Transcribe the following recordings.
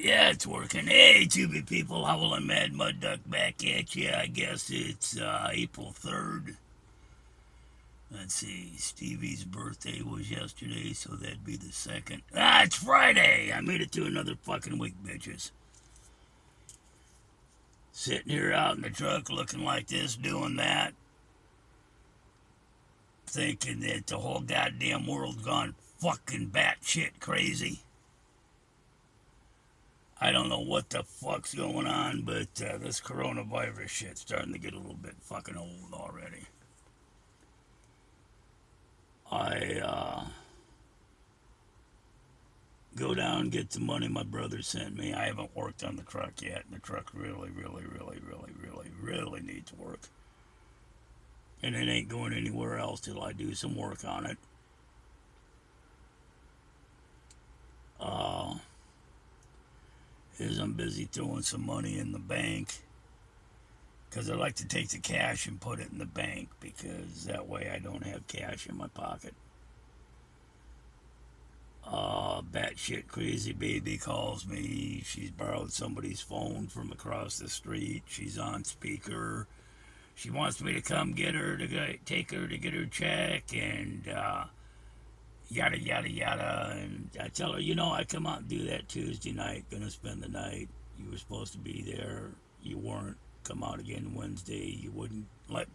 Yeah, it's working. Hey, Tubi people, Howlin' Mad Mud Duck back at you. I guess it's April 3rd. Let's see, Stevie's birthday was yesterday, so that'd be the 2nd. Ah, it's Friday! I made it to another fucking week, bitches. Sitting here out in the truck looking like this, doing that, thinking that the whole goddamn world's gone fucking batshit crazy. I don't know what the fuck's going on, but this coronavirus shit's starting to get a little bit fucking old already. I go down and get the money my brother sent me. I haven't worked on the truck yet, and the truck really needs work. And it ain't going anywhere else till I do some work on it. Uh, is I'm busy throwing some money in the bank because I like to take the cash and put it in the bank because that way I don't have cash in my pocket. Batshit crazy baby calls me. She's borrowed somebody's phone from across the street. She's on speaker. She wants me to come get her to take her to get her check and yada yada yada. And I tell her, I come out and do that Tuesday night. Gonna spend the night. You were supposed to be there. You weren't. Come out again Wednesday. You wouldn't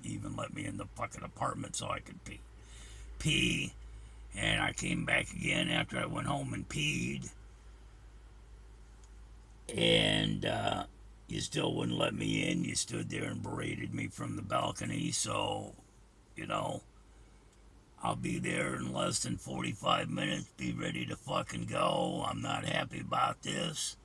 even let me in the fucking apartment so I could pee. And I came back again after I went home and peed. And you still wouldn't let me in. You stood there and berated me from the balcony. So, I'll be there in less than 45 minutes. Be ready to fucking go. I'm not happy about this.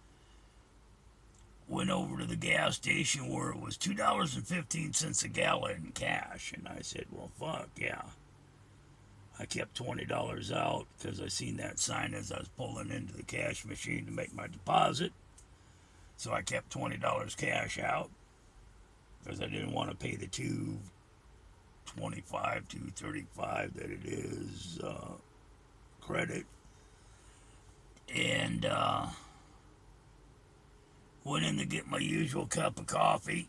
Went over to the gas station where it was $2.15 a gallon in cash. And I said, well, fuck, yeah. I kept $20 out because I seen that sign as I was pulling into the cash machine to make my deposit. So I kept $20 cash out because I didn't want to pay the $2.25, $2.35 that it is credit. And went in to get my usual cup of coffee.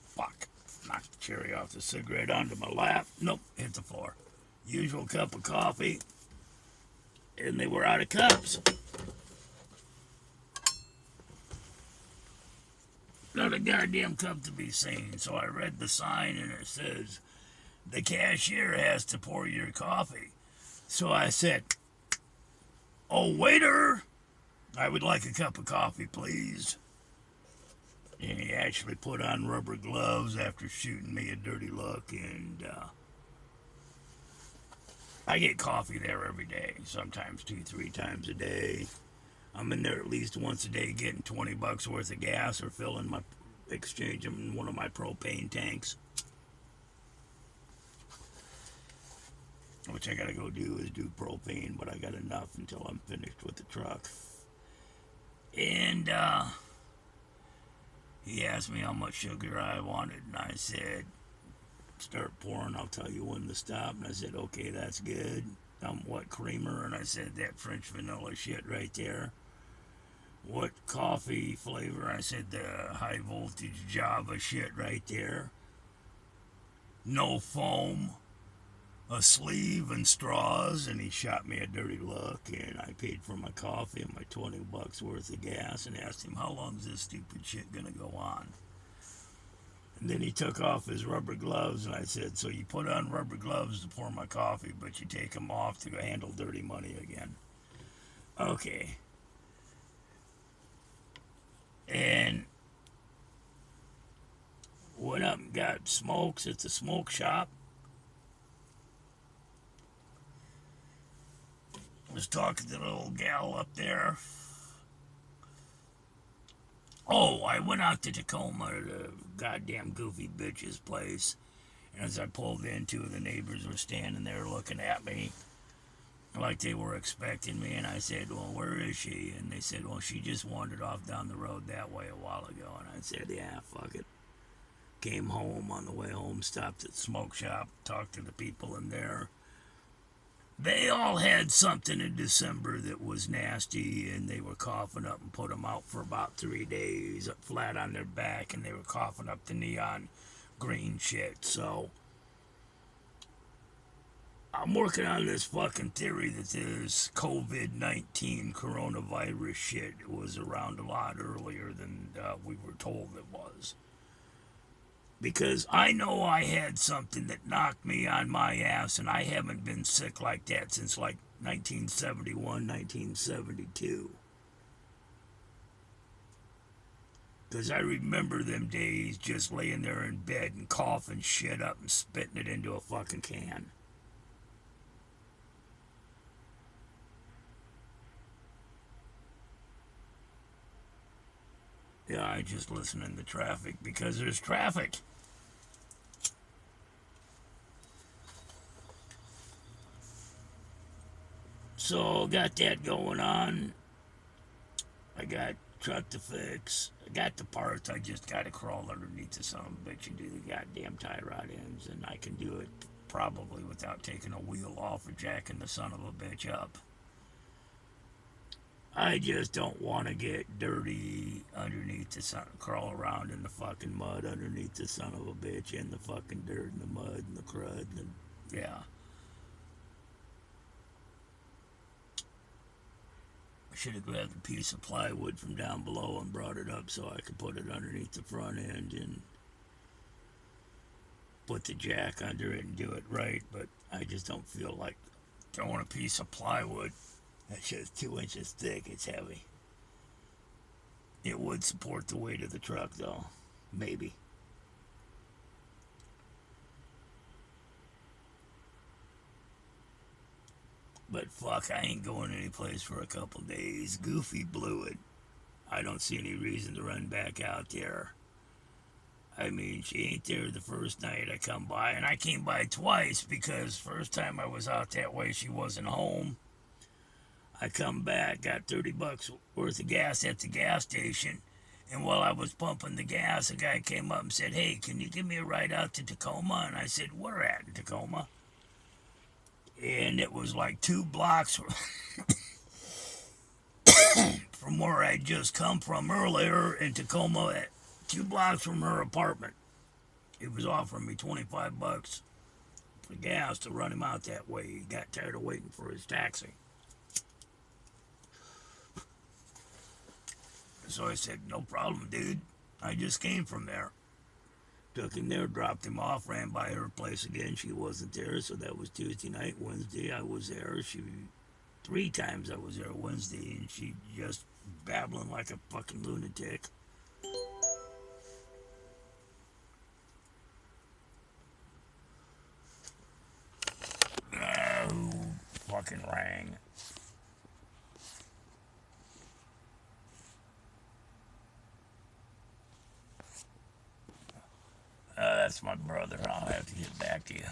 Fuck. Knocked the cherry off the cigarette onto my lap. Nope, hit the floor. Usual cup of coffee. And they were out of cups. Not a goddamn cup to be seen. So I read the sign and it says, the cashier has to pour your coffee. So I said, oh, waiter, I would like a cup of coffee, please. And he actually put on rubber gloves after shooting me a dirty look. And I get coffee there every day, sometimes 2-3 times a day. I'm in there at least once a day getting $20 worth of gas or exchanging one of my propane tanks. Which I gotta go do is do propane, but I got enough until I'm finished with the truck. And he asked me how much sugar I wanted, and I said, start pouring, I'll tell you when to stop. And I said, okay, that's good. What creamer? And I said, that French vanilla shit right there. What coffee flavor? I said, the high voltage Java shit right there. No foam, a sleeve and straws. And he shot me a dirty look, and I paid for my coffee and my $20 worth of gas and asked him, how long is this stupid shit gonna go on? And then he took off his rubber gloves, and I said, so you put on rubber gloves to pour my coffee, but you take them off to handle dirty money again. Okay. And went up and got smokes at the smoke shop. Was talking to the little gal up there. Oh, I went out to Tacoma to the goddamn goofy bitch's place. And as I pulled in, two of the neighbors were standing there looking at me like they were expecting me. And I said, well, where is she? And they said, well, she just wandered off down the road that way a while ago. And I said, yeah, fuck it. Came home. On the way home, stopped at the smoke shop, talked to the people in there. They all had something in December that was nasty, and they were coughing up and put them out for about 3 days, flat on their back, and they were coughing up the neon green shit. So I'm working on this fucking theory that this COVID-19 coronavirus shit was around a lot earlier than we were told it was. Because I know I had something that knocked me on my ass, and I haven't been sick like that since like 1971, 1972. Because I remember them days just laying there in bed and coughing shit up and spitting it into a fucking can. Yeah, I just listen in the traffic because there's traffic. So, got that going on. I got truck to fix. I got the parts. I just got to crawl underneath the son of a bitch and do the goddamn tie rod ends. And I can do it probably without taking a wheel off or jacking the son of a bitch up. I just don't want to get dirty underneath the sun, crawl around in the fucking mud underneath the son of a bitch, and the fucking dirt and the mud and the crud and yeah. I should have grabbed a piece of plywood from down below and brought it up so I could put it underneath the front end and put the jack under it and do it right, but I just don't feel like throwing a piece of plywood. That shit's 2 inches thick. It's heavy. It would support the weight of the truck, though. Maybe. But fuck, I ain't going anyplace for a couple days. Goofy blew it. I don't see any reason to run back out there. I mean, she ain't there the first night I come by, and I came by twice because first time I was out that way, she wasn't home. I come back, got $30 worth of gas at the gas station, and while I was pumping the gas, a guy came up and said, "Hey, can you give me a ride out to Tacoma?" And I said, "Where at in Tacoma?" And it was like 2 blocks from where I'd just come from earlier in Tacoma, 2 blocks from her apartment. He was offering me $25 for gas to run him out that way. He got tired of waiting for his taxi. So I said, "No problem, dude. I just came from there." Took him there, dropped him off, ran by her place again. She wasn't there, so that was Tuesday night. Wednesday, I was there. 3 times I was there Wednesday, and she just babbling like a fucking lunatic. Who fucking rang? That's my brother. I'll have to get back to you.